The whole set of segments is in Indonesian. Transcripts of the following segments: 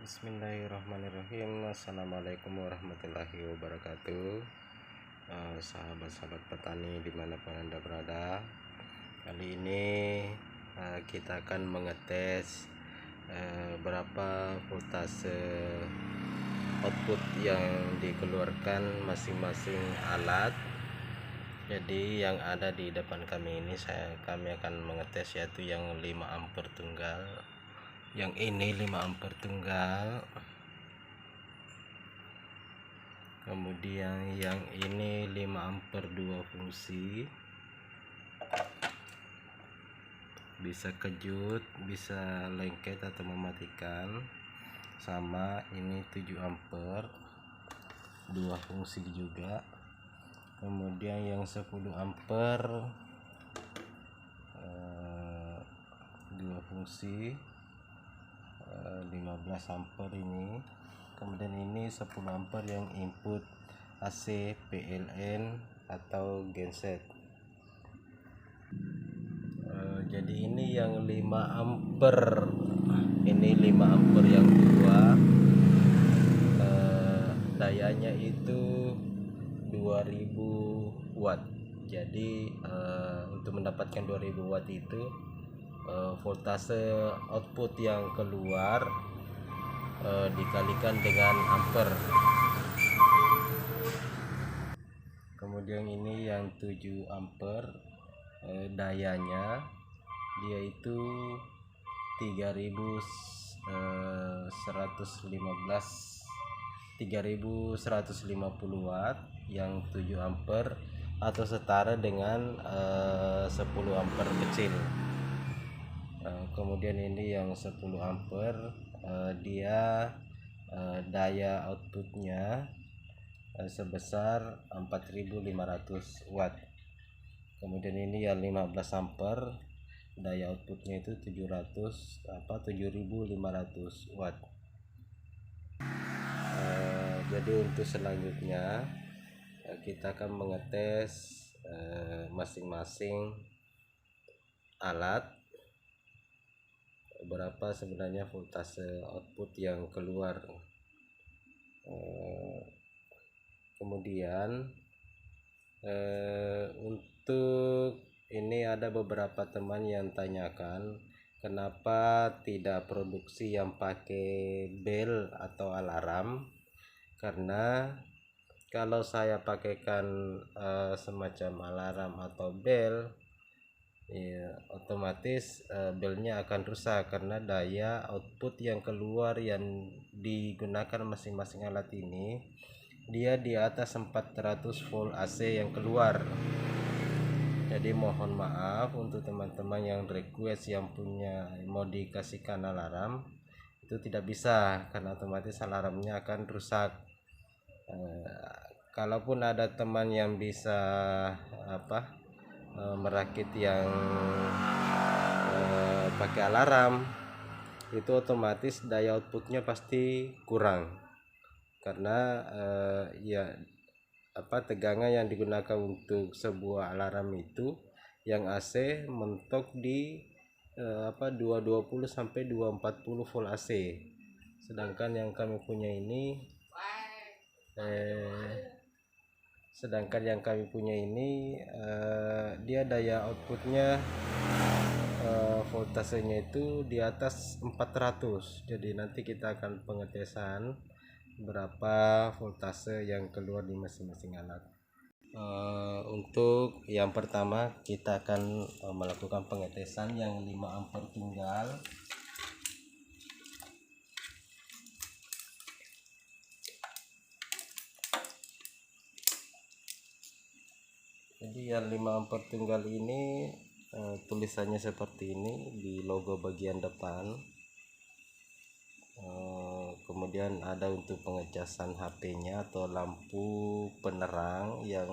Bismillahirrahmanirrahim. Assalamualaikum warahmatullahi wabarakatuh. Sahabat-sahabat petani dimanapun Anda berada, kali ini kita akan mengetes berapa voltase output yang dikeluarkan masing-masing alat. Jadi yang ada di depan kami ini kami akan mengetes yaitu yang 5 ampere tunggal. Yang ini 5 ampere tunggal, kemudian yang ini 5 ampere 2 fungsi, bisa kejut, bisa lengket atau mematikan. Sama ini 7 ampere 2 fungsi juga. Kemudian yang 10 ampere 2 fungsi, 15 ampere ini. Kemudian ini 10 ampere yang input AC PLN atau genset. Jadi ini yang 5 ampere, ini 5 ampere yang kedua, dayanya itu 2000 watt. Jadi untuk mendapatkan 2000 watt itu voltase output yang keluar dikalikan dengan ampere. Kemudian ini yang 7 ampere, dayanya dia itu 3150 watt, yang 7 ampere atau setara dengan 10 ampere kecil. Kemudian ini yang 10 ampere, dia daya outputnya sebesar 4500 watt. Kemudian ini yang 15 ampere, daya outputnya itu 7500 watt. Jadi untuk selanjutnya kita akan mengetes masing-masing alat berapa sebenarnya voltase output yang keluar. Kemudian untuk ini ada beberapa teman yang tanyakan kenapa tidak produksi yang pakai bel atau alarm, karena kalau saya pakaikan semacam alarm atau bel, ya, otomatis belnya akan rusak karena daya output yang keluar yang digunakan masing-masing alat ini dia di atas 400 volt AC yang keluar. Jadi mohon maaf untuk teman-teman yang request yang punya mau dikasihkan alarm, itu tidak bisa karena otomatis alarmnya akan rusak. Kalaupun ada teman yang bisa merakit yang pakai alarm, itu otomatis daya outputnya pasti kurang karena tegangan yang digunakan untuk sebuah alarm itu yang AC mentok di 220 sampai 240 volt AC, sedangkan yang kami punya ini dia daya outputnya voltasenya itu di atas 400. Jadi nanti kita akan pengetesan berapa voltase yang keluar di masing-masing alat. Untuk yang pertama kita akan melakukan pengetesan yang 5 ampere tunggal. Jadi yang 5 ampere tunggal ini tulisannya seperti ini di logo bagian depan. Kemudian ada untuk pengecasan HP-nya atau lampu penerang yang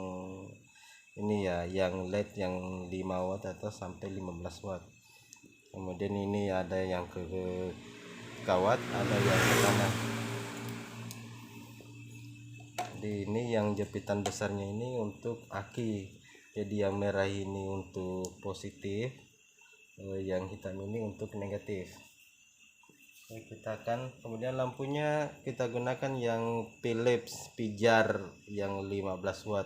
ini ya, yang LED yang 5 watt atau sampai 15 watt. Kemudian ini ada yang ke kawat, ada yang ke kanan. Jadi ini yang jepitan besarnya ini untuk aki. Jadi yang merah ini untuk positif, yang hitam ini untuk negatif. Kita akan kemudian lampunya kita gunakan yang Philips pijar yang 15 watt.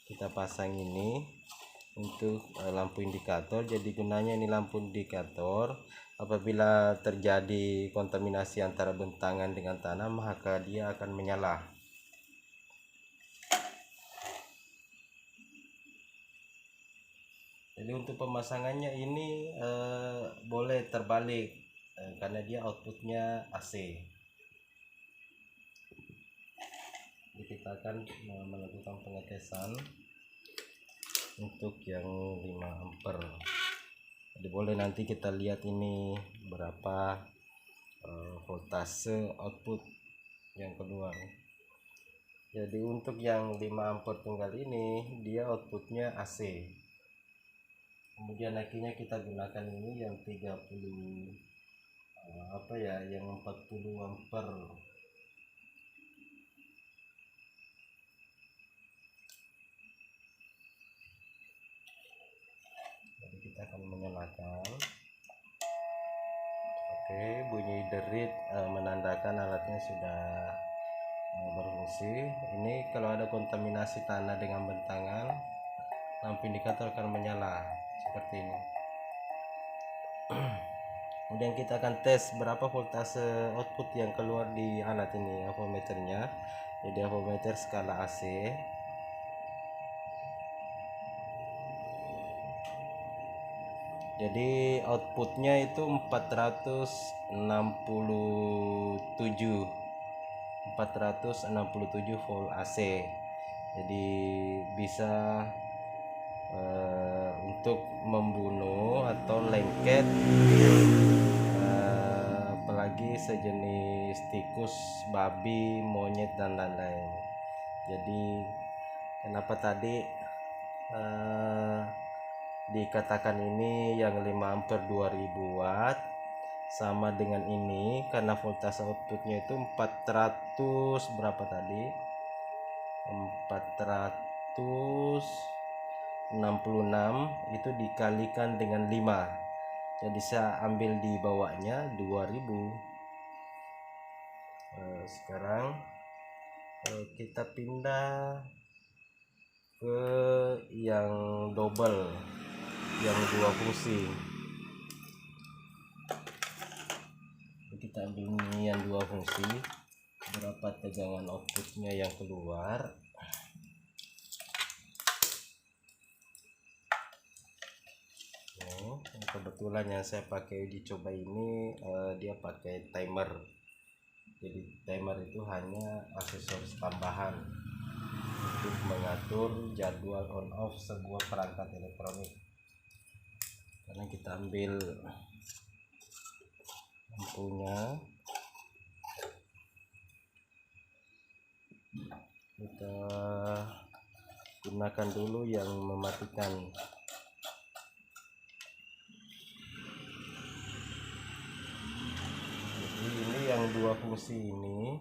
Kita pasang ini untuk lampu indikator. Jadi gunanya ini lampu indikator, apabila terjadi kontaminasi antara bentangan dengan tanah maka dia akan menyala. Jadi untuk pemasangannya ini boleh terbalik karena dia outputnya AC. Jadi kita akan melakukan pengetesan untuk yang 5 ampere. Jadi boleh nanti kita lihat ini berapa voltase output yang keluar. Jadi untuk yang 5 ampere tunggal ini dia outputnya AC. Kemudian akhirnya kita gunakan ini yang 30 yang 40 ampere. Jadi kita akan menyalakan. Oke, bunyi derit menandakan alatnya sudah berfungsi. Ini kalau ada kontaminasi tanah dengan bentangan, lampu indikator akan menyala seperti ini. Kemudian kita akan tes berapa voltase output yang keluar di alat ini, avometernya. Jadi avometer skala AC. Jadi outputnya itu 467 volt AC. Jadi bisa untuk membunuh atau lengket apalagi sejenis tikus, babi, monyet dan lain-lain. Jadi kenapa tadi dikatakan ini yang 5 ampere 2000 watt sama dengan ini karena voltase outputnya itu 400 berapa tadi, 466 itu dikalikan dengan 5. Jadi saya ambil di bawahnya 2000. Sekarang kita pindah ke yang double, yang 2 fungsi. Kita ambil ini yang 2 fungsi, berapa tegangan outputnya yang keluar. Kebetulan yang saya pakai uji coba ini dia pakai timer. Jadi timer itu hanya aksesoris tambahan untuk mengatur jadwal on off sebuah perangkat elektronik. Karena kita ambil lampunya, kita gunakan dulu yang mematikan. Jadi ini yang 2 fungsi ini,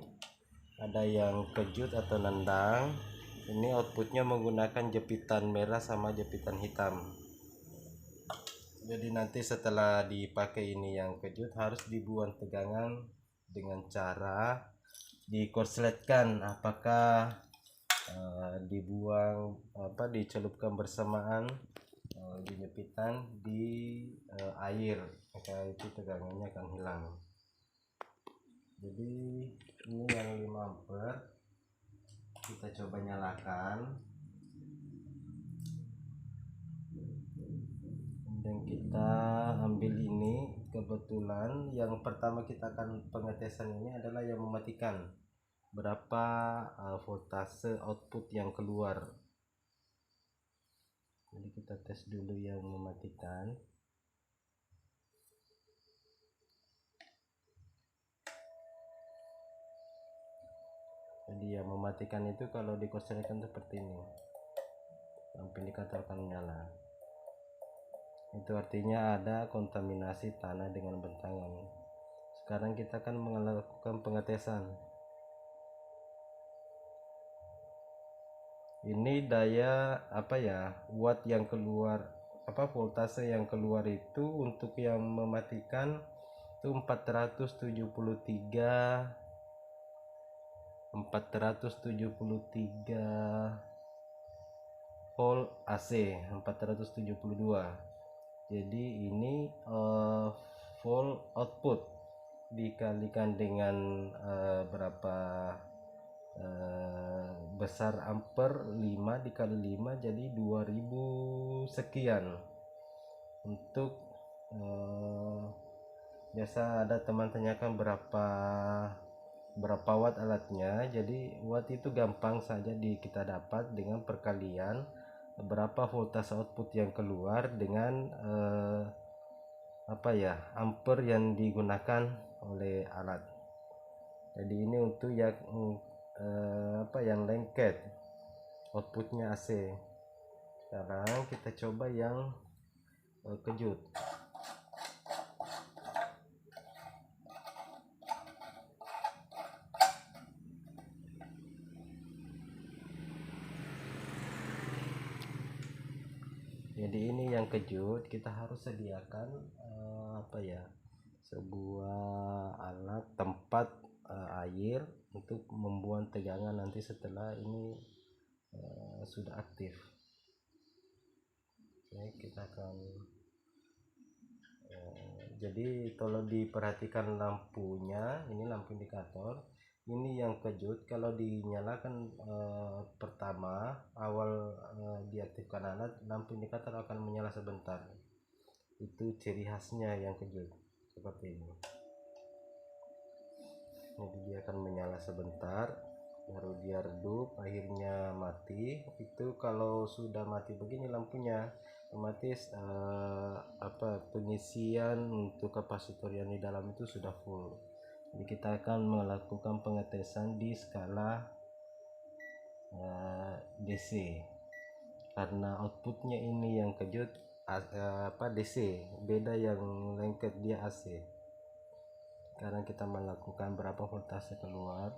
ada yang kejut atau nendang. Ini outputnya menggunakan jepitan merah sama jepitan hitam. Jadi nanti setelah dipakai ini yang kejut harus dibuang tegangan dengan cara dikorsletkan, apakah dicelupkan bersamaan di jepitan di air, maka itu tegangannya akan hilang. Jadi ini yang 5 ampere kita coba nyalakan. Dan kita ambil ini, kebetulan yang pertama kita akan pengetesan ini adalah yang mematikan, berapa voltase output yang keluar. Jadi kita tes dulu yang mematikan. Jadi yang mematikan itu kalau dikorsletkan seperti ini, lampu indikator akan menyala. Itu artinya ada kontaminasi tanah dengan bentangan. Sekarang kita akan melakukan pengetesan. Ini daya watt yang keluar, voltase yang keluar itu untuk yang mematikan itu 473 volt AC 472. Jadi ini volt output dikalikan dengan berapa besar ampere, 5 dikali 5 jadi 2000 sekian. Untuk biasa ada teman tanyakan berapa watt alatnya. Jadi watt itu gampang saja kita dapat dengan perkalian berapa voltase output yang keluar dengan ampere yang digunakan oleh alat. Jadi ini untuk yang lengket outputnya AC. Sekarang kita coba yang kejut. Jadi ini yang kejut, kita harus sediakan sebuah alat tempat air untuk membuat tegangan nanti setelah ini sudah aktif. Oke, kita akan jadi tolong diperhatikan lampunya. Ini lampu indikator, ini yang kejut. Kalau dinyalakan pertama awal diaktifkan alat, lampu indikator akan menyala sebentar. Itu ciri khasnya yang kejut, seperti ini. Jadi dia akan menyala sebentar, baru dia redup, akhirnya mati. Itu kalau sudah mati begini lampunya, otomatis pengisian untuk kapasitor yang di dalam itu sudah full. Jadi kita akan melakukan pengetesan di skala DC, karena outputnya ini yang kejut DC, beda yang lengket dia AC. Sekarang kita melakukan berapa voltase keluar.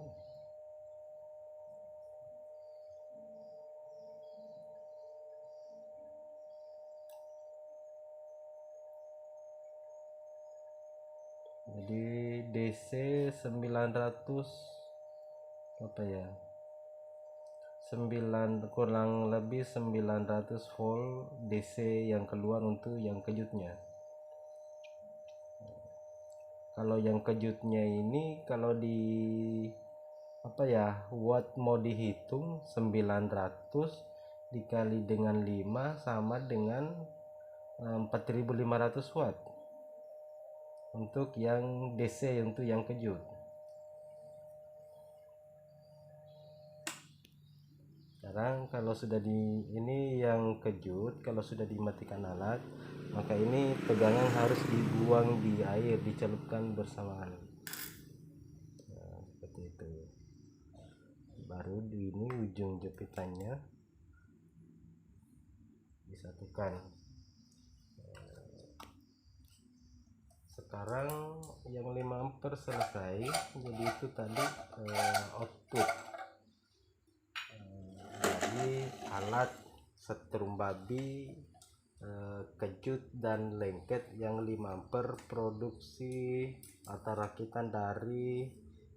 Jadi DC 900 kurang lebih 900 volt DC yang keluar untuk yang kejutnya. Kalau yang kejutnya ini kalau di watt mau dihitung, 900 dikali dengan 5 sama dengan 4500 watt untuk yang DC, untuk yang kejut. Sekarang kalau sudah ini yang kejut, kalau sudah dimatikan alat, maka ini tegangan harus dibuang di air, dicelupkan bersamaan. Nah, seperti itu. Baru di ini ujung jepitannya disatukan. Sekarang yang 5 ampere selesai. Jadi itu tadi output dari alat setrum babi kejut dan lengket yang 5 ampere, produksi atau rakitan dari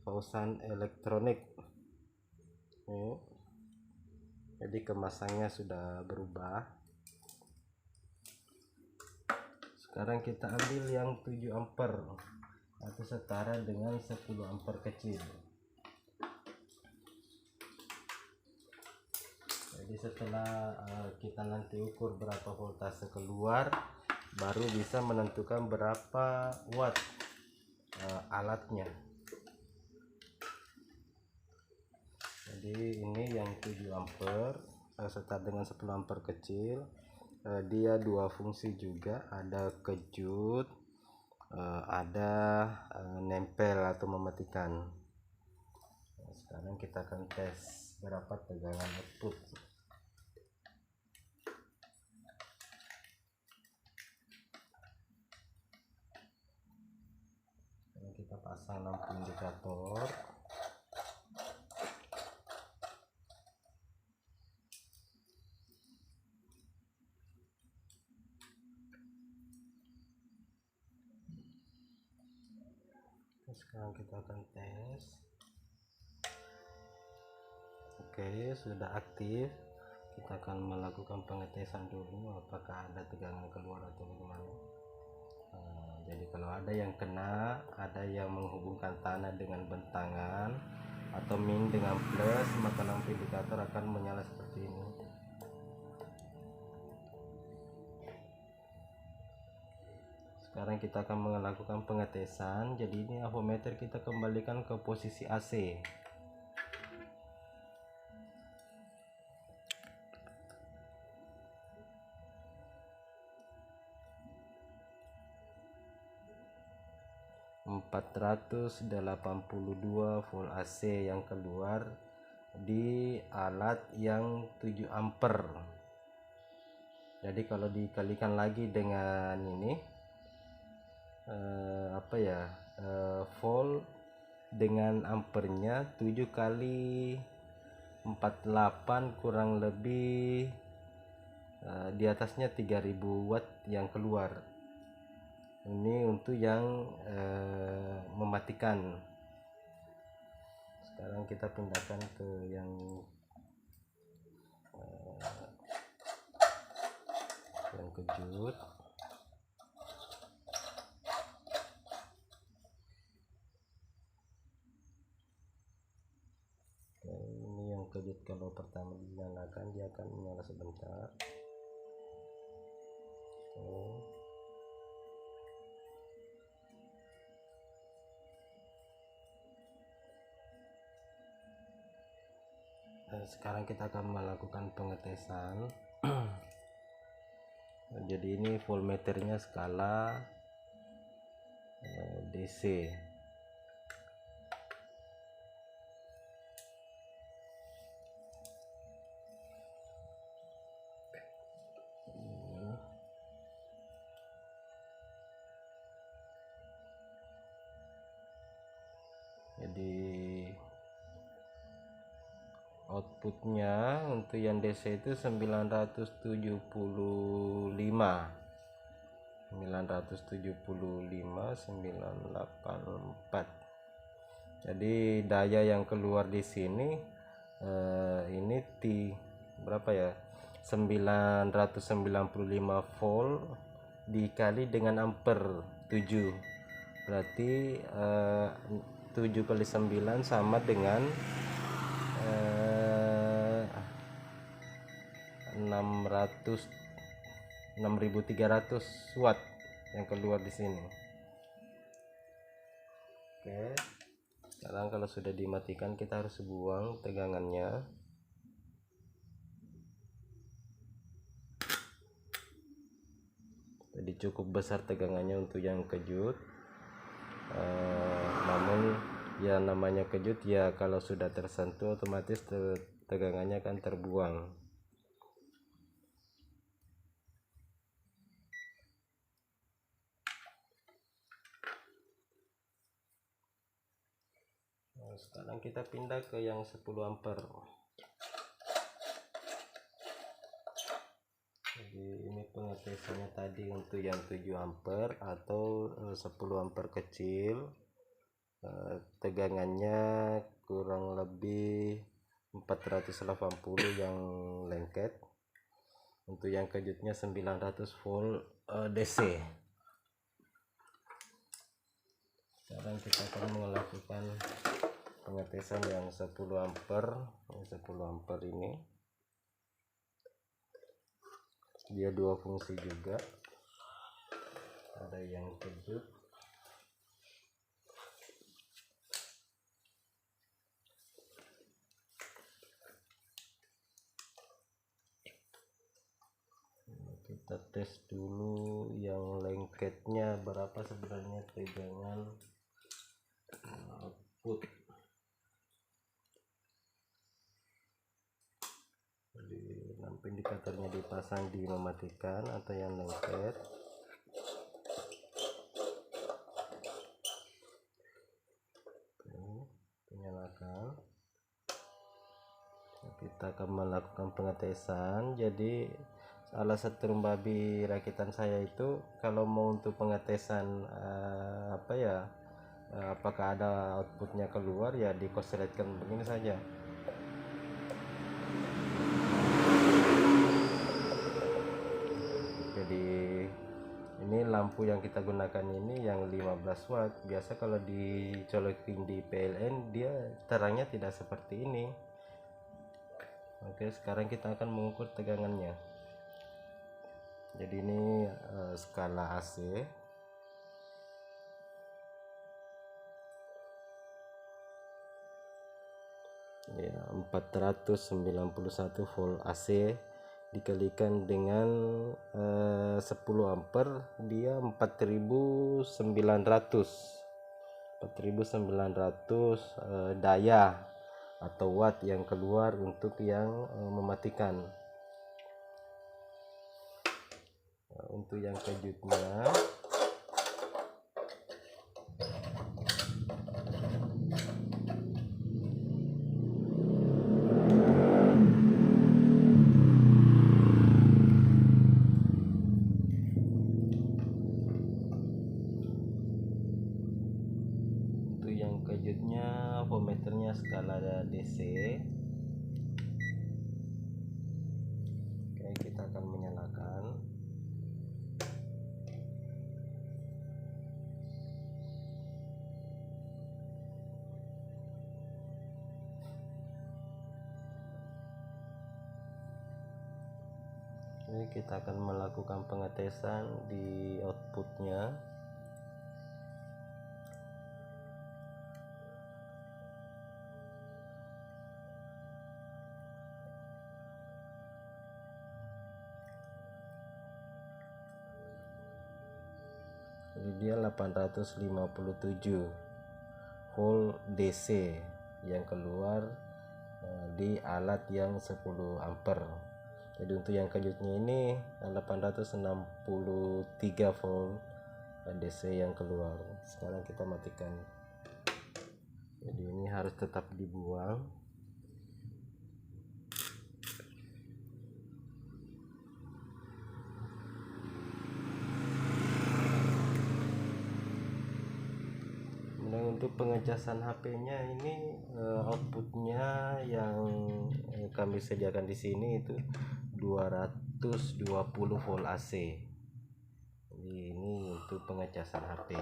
Fauzan Elektronik. Jadi kemasannya sudah berubah. Sekarang kita ambil yang 7 ampere atau setara dengan 10 ampere kecil. Jadi setelah kita nanti ukur berapa voltase keluar, baru bisa menentukan berapa watt alatnya. Jadi ini yang 7 ampere setara dengan 10 ampere kecil. Dia dua fungsi juga, ada kejut, ada nempel atau mematikan. Sekarang kita akan tes berapa tegangan output. Kita pasang lampu indikator. Sekarang kita akan tes. Oke, sudah aktif. Kita akan melakukan pengetesan dulu apakah ada tegangan keluar atau bagaimana. Jadi kalau ada yang kena, ada yang menghubungkan tanah dengan bentangan atau min dengan plus, maka lampu indikator akan menyala seperti ini. Sekarang kita akan melakukan pengetesan. Jadi ini avometer kita kembalikan ke posisi AC. ...482 volt AC yang keluar di alat yang 7 ampere. Jadi kalau dikalikan lagi dengan ini volt dengan ampernya 7 kali 48 kurang lebih di atasnya 3000 watt yang keluar. Ini untuk yang mematikan. Sekarang kita pindahkan ke yang kejut. Ini yang kejut, kalau pertama dinyalakan dia akan menyala sebentar. Sekarang kita akan melakukan pengetesan. Jadi ini voltmeternya skala DC. Jadi outputnya untuk yang DC itu 974. Jadi daya yang keluar di sini ini berapa ya, 995 volt dikali dengan ampere 7, berarti 7 kali 9 sama dengan 6300 watt yang keluar di sini. Oke, sekarang kalau sudah dimatikan kita harus buang tegangannya. Jadi cukup besar tegangannya untuk yang kejut. Namun ya namanya kejut ya, kalau sudah tersentuh otomatis tegangannya akan terbuang. Nah, sekarang kita pindah ke yang 10 ampere. Jadi ini pengetesannya tadi untuk yang 7 ampere atau 10 ampere kecil. Tegangannya kurang lebih 480 yang lengket. Untuk yang kejutnya 900 volt DC. Sekarang kita akan melakukan pengetesan yang 10 ampere. 10 ampere ini dia dua fungsi juga, ada yang kejut kita tes dulu yang lengketnya berapa sebenarnya tegangan output. Jadi lampu indikatornya dipasang di mematikan atau yang lengket. Nyalakan. Kita akan melakukan pengetesan. Jadi salah satu rumah babi rakitan saya itu kalau mau untuk pengetesan apakah ada outputnya keluar, ya dikorsletkan begini saja. Jadi ini lampu yang kita gunakan ini yang 15 watt. Biasa kalau dicolokin di PLN dia terangnya tidak seperti ini. Oke, sekarang kita akan mengukur tegangannya. Jadi ini skala AC. Ya, 491 volt AC dikalikan dengan 10 ampere, dia 4900 daya atau watt yang keluar untuk yang mematikan. Untuk yang kejutnya, voltmeternya skala DC. Oke, kita akan menyalakan. Ini kita akan melakukan pengetesan di outputnya. Jadi dia 857 volt DC yang keluar di alat yang 10 ampere. Jadi untuk yang kejutnya ini 863 volt DC yang keluar. Sekarang kita matikan. Jadi ini harus tetap dibuang. Untuk pengecasan HP-nya ini outputnya yang kami sediakan di sini itu 220 volt AC. Jadi ini untuk pengecasan HP.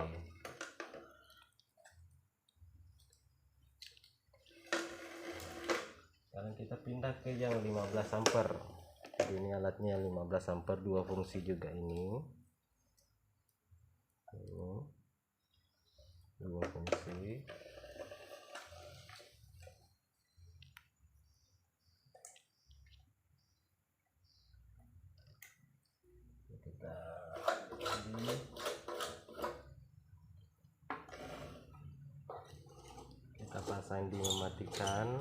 Sekarang kita pindah ke yang 15 ampere. Jadi ini alatnya 15 ampere, dua fungsi juga ini. Dua fungsi. Kita pasang di mematikan.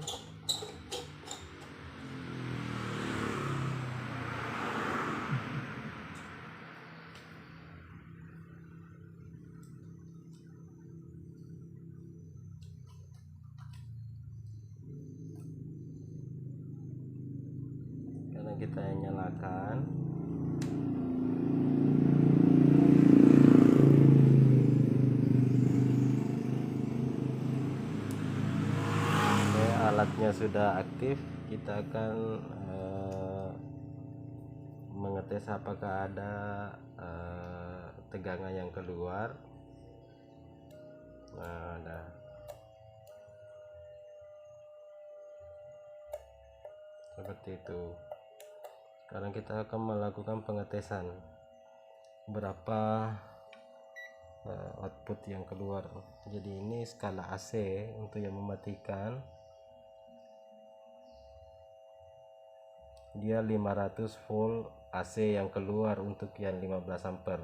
Karena kita nyalakan. Alatnya sudah aktif, kita akan mengetes apakah ada tegangan yang keluar. Nah, ada. Seperti itu. Sekarang kita akan melakukan pengetesan berapa output yang keluar. Jadi ini skala AC untuk yang mematikan. Dia 500 volt AC yang keluar untuk yang 15 ampere.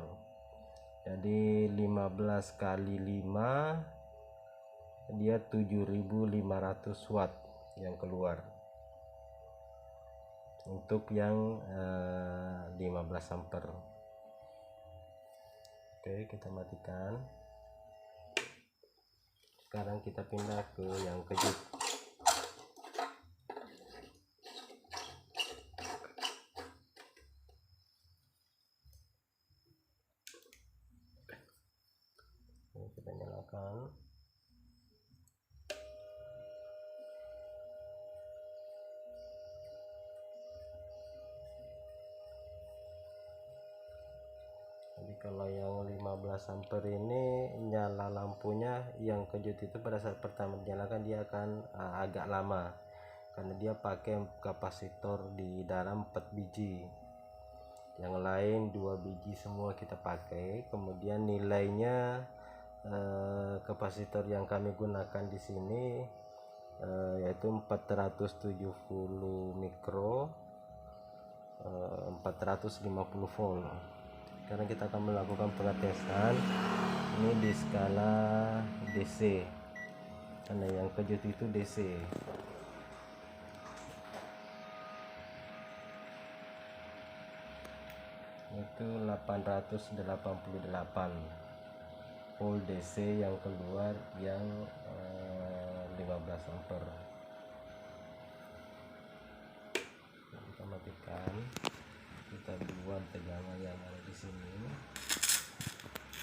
Jadi 15 kali 5 dia 7500 watt yang keluar untuk yang 15 ampere. Oke, kita matikan. Sekarang kita pindah ke yang kejut. Kita nyalakan. ampere ini nyala lampunya yang kejut itu pada saat pertama dinyalakan dia akan agak lama karena dia pakai kapasitor di dalam 4 biji, yang lain 2 biji semua kita pakai. Kemudian nilainya kapasitor yang kami gunakan di sini yaitu 470 mikro, 450 volt. Sekarang kita akan melakukan pengetesan ini di skala DC karena yang kejut itu DC. Itu 888 volt DC yang keluar yang 15 ampere. Kita matikan, kita buat tegangan yang ada di sini.